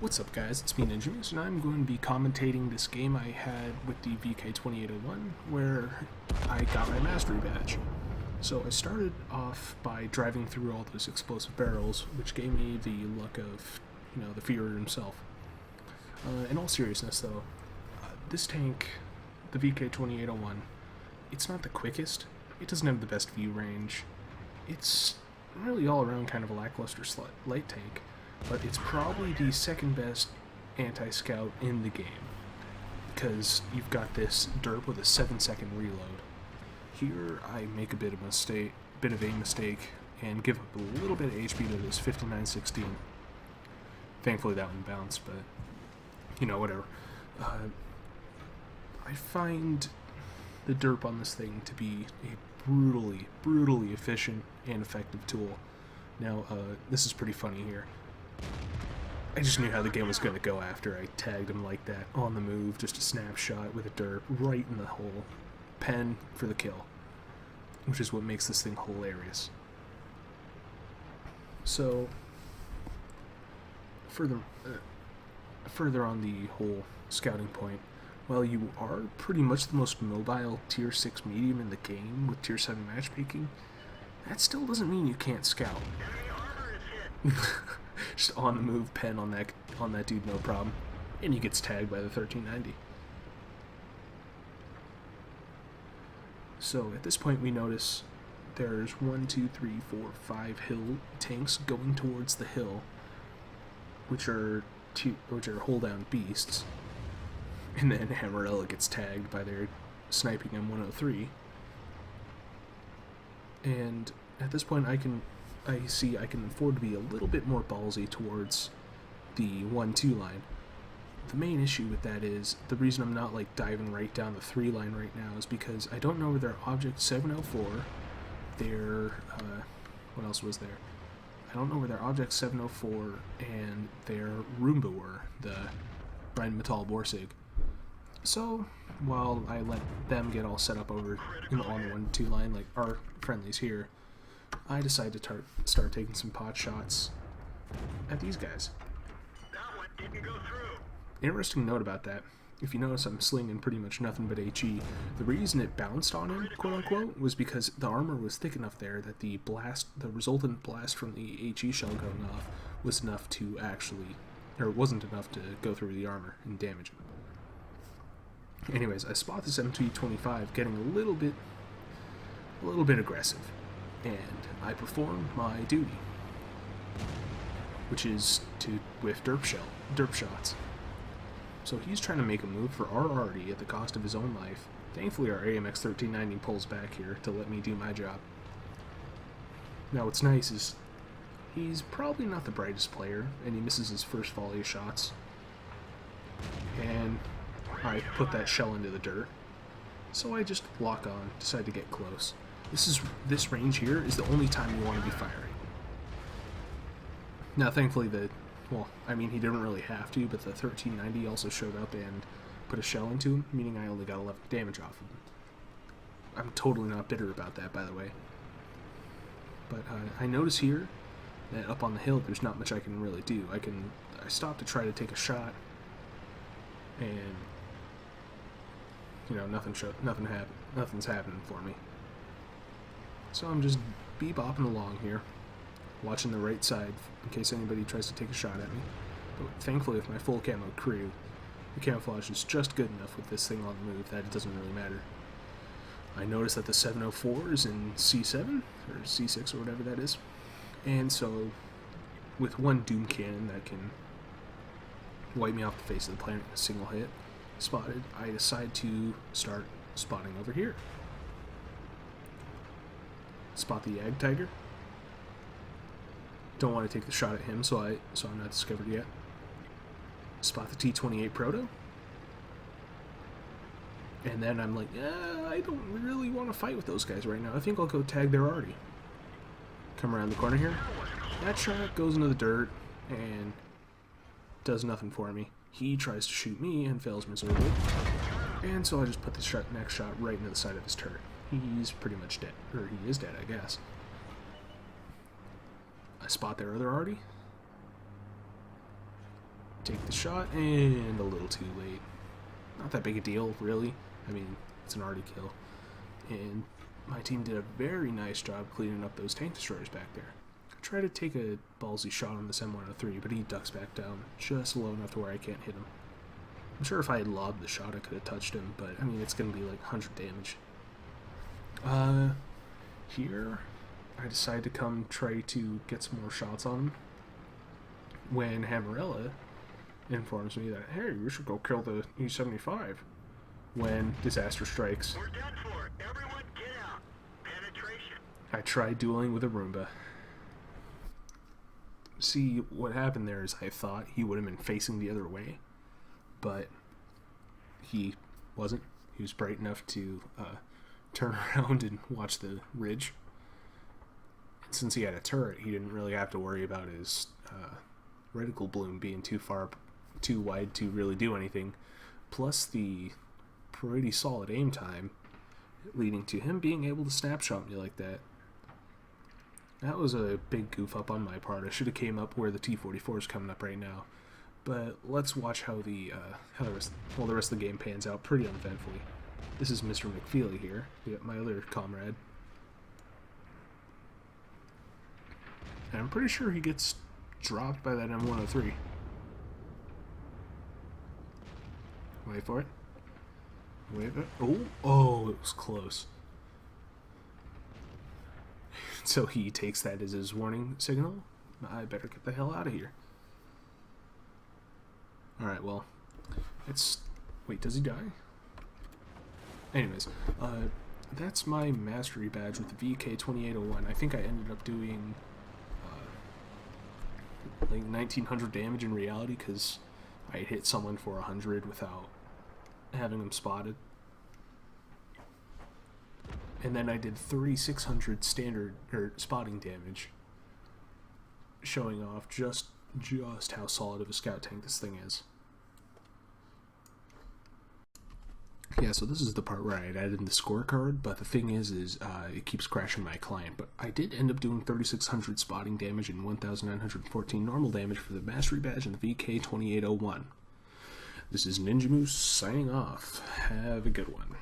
What's up guys, it's me Ninja, and I'm going to be commentating this game I had with the VK2801 where I got my mastery badge. So I started off by driving through all those explosive barrels, which gave me the luck of, the Führer himself. In all seriousness though, this tank, the VK2801, it's not the quickest, it doesn't have the best view range, it's really all around kind of a lackluster light tank. But it's probably the second best anti-scout in the game, because you've got this derp with a 7-second reload. Here I make a bit of a mistake, and give up a little bit of HP to this 5916. Thankfully that one bounced, but whatever. I find the derp on this thing to be a brutally efficient and effective tool. Now, this is pretty funny here. I just knew how the game was going to go after I tagged him like that, on the move, just a snapshot with a derp right in the hole. Pen for the kill, which is what makes this thing hilarious. So, further on the whole scouting point, while you are pretty much the most mobile tier 6 medium in the game with tier 7 matchmaking, that still doesn't mean you can't scout. Just on the move pen on that dude, no problem. And he gets tagged by the 1390. So at this point we notice there's 1, 2, 3, 4, 5 hill tanks going towards the hill, which are hold down beasts. And then Hammerella gets tagged by their sniping M103. And at this point I can afford to be a little bit more ballsy towards the 1-2 line. The main issue with that is, the reason I'm not diving right down the 3 line right now is because I don't know where their object 704, what else was there? I don't know where their object 704 and their Roomba were, the Rheinmetall Borsig. So, while I let them get all set up over on the 1-2 line, like our friendlies here, I decided to start taking some pot shots at these guys. That one didn't go through. Interesting note about that, if you notice I'm slinging pretty much nothing but HE, the reason it bounced on him, quote unquote, was because the armor was thick enough there that the resultant blast from the HE shell going off was enough to wasn't enough to go through the armor and damage him. Anyways, I spot this M225 getting a little bit aggressive, and I perform my duty, which is to whiff derp shots. So he's trying to make a move for our arty at the cost of his own life. Thankfully our AMX 1390 pulls back here to let me do my job. Now what's nice is he's probably not the brightest player, and he misses his first volley of shots. And I put that shell into the dirt. So I just lock on, decide to get close. This range here is the only time you want to be firing. Now thankfully he didn't really have to, but the 1390 also showed up and put a shell into him, meaning I only got 11 damage off of him. I'm totally not bitter about that, by the way. But I notice here that up on the hill there's not much I can really do. I stop to try to take a shot, and nothing's happening for me. So I'm just bebopping along here, watching the right side in case anybody tries to take a shot at me. But thankfully with my full camo crew, the camouflage is just good enough with this thing on the move that it doesn't really matter. I notice that the 704 is in C7, or C6 or whatever that is, and so with one Doom Cannon that can wipe me off the face of the planet in a single hit, spotted, I decide to start spotting over here. Spot the Ag Tiger. Don't want to take the shot at him, so I'm not discovered yet. Spot the T-28 Proto. And then I'm like, I don't really want to fight with those guys right now. I think I'll go tag their arty. Come around the corner here. That shot goes into the dirt and does nothing for me. He tries to shoot me and fails miserably. And so I just put the next shot right into the side of his turret. He's pretty much dead. Or he is dead, I guess. I spot their other arty. take the shot, and a little too late. Not that big a deal, really. I mean, it's an arty kill. And my team did a very nice job cleaning up those tank destroyers back there. I tried to take a ballsy shot on this M103, but he ducks back down just low enough to where I can't hit him. I'm sure if I had lobbed the shot, I could have touched him, but I mean, it's going to be like 100 damage. Here, I decided to come try to get some more shots on him when Hammerella informs me that, hey, we should go kill the E-75 when disaster strikes. We're done for. Everyone get out. Penetration. I tried dueling with a Roomba. See, what happened there is I thought he would have been facing the other way, but he wasn't. He was bright enough to turn around and watch the ridge. And since he had a turret, he didn't really have to worry about his reticle bloom being too wide to really do anything. Plus the pretty solid aim time, leading to him being able to snapshot me like that. That was a big goof up on my part. I should have came up where the T-44 is coming up right now. But let's watch how the rest of the game pans out pretty uneventfully. This is Mr. McFeely here, my other comrade. And I'm pretty sure he gets dropped by that M103. Wait for it. Wait for it. Oh, it was close. So he takes that as his warning signal. I better get the hell out of here. Alright, well, wait, does he die? Anyways, that's my mastery badge with the VK2801. I think I ended up doing like 1900 damage in reality because I hit someone for 100 without having them spotted. And then I did 3600 standard spotting damage, showing off just how solid of a scout tank this thing is. Yeah, so this is the part where I had added in the scorecard, but the thing is it keeps crashing my client. But I did end up doing 3600 spotting damage and 1914 normal damage for the mastery badge and the VK2801. This is Ninja Moose signing off. Have a good one.